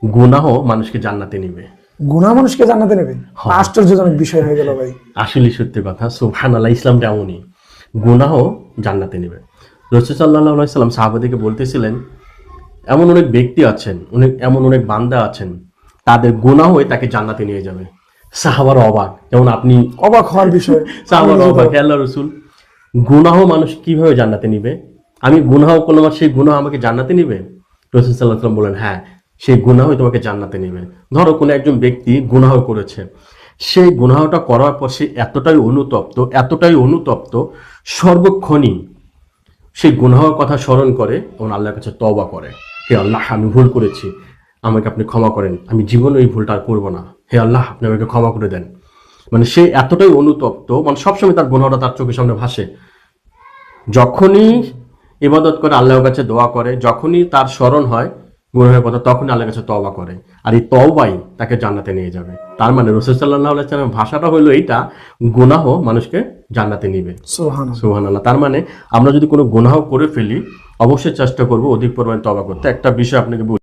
গুনাহ মানুষকে জান্নাতে নিবে। গুনাহ মানুষকে জান্নাতে নেবে? হ্যাঁ। আশ্চর্যজনক বিষয় হয়ে গেল ভাই। আসলে সত্যি কথা, সুবহানাল্লাহ, ইসলামটা এমনই, গুনাহ জান্নাতে নিবে। রাসূল সাল্লাল্লাহু আলাইহি সাল্লাম সাহাবাদেরকে বলতেছিলেন, এমন অনেক ব্যক্তি আছেন, এমন অনেক বান্দা আছেন, তাদের গুনাহই তাকে জান্নাতে নিয়ে যাবে। সাহাবার অবাক, যেমন আপনি অবাক হওয়ার বিষয়। সাহাবার আমি নিজে তো অবাক, হে আল্লাহ রসুল, গুনাহ মানুষ কিভাবে জান্নাতে নিবে? আমি গুনাহ করলাম আর সেই গুনাহ আমাকে জান্নাতে নিবে? রাসূল সাল্লাল্লাহু আলাইহি ওয়াসাল্লাম বলেন, হ্যাঁ, সেই গুনাহই তোমাকে জান্নাতে নিবে। ধরো কোনো একজন ব্যক্তি গুনাহ করেছে, সেই গুনাহটা করার পর সে এতটাই অনুতপ্ত, সর্বক্ষণই সেই গুনাহের কথা স্মরণ করে এবং আল্লাহর কাছে তওবা করে, হে আল্লাহ, আমি ভুল করেছি, আমাকে আপনি ক্ষমা করেন, আমি জীবনে এই ভুলটা আর করবো না, হে আল্লাহ, আপনি আমাকে ক্ষমা করে দেন। মানে সে এতটাই অনুতপ্ত, মানে সবসময় তার গুনাহটা তার চোখের সামনে ভাসে। যখনই ইবাদত করে, আল্লাহর কাছে দোয়া করে, যখনই তার স্মরণ হয় গুনাহের কথা, তখনই আল্লাহর কাছে তওবা করে, আর এই তওবাই তাকে জান্নাতে নিয়ে যাবে। তার মানে রাসূল সাল্লাল্লাহু আলাইহি ওয়াসাল্লামের ভাষাটা হলো এইটা, গুনাহ মানুষকে জান্নাতে নিবে। সুবহানাল্লাহ। সুবহানাল্লাহ। তার মানে আমরা যদি কোনো গুনাহ করে ফেলি, অবশ্যই চেষ্টা করব অধিক পরিমাণে তওবা করতে। একটা বিষয় আপনাকে বলি,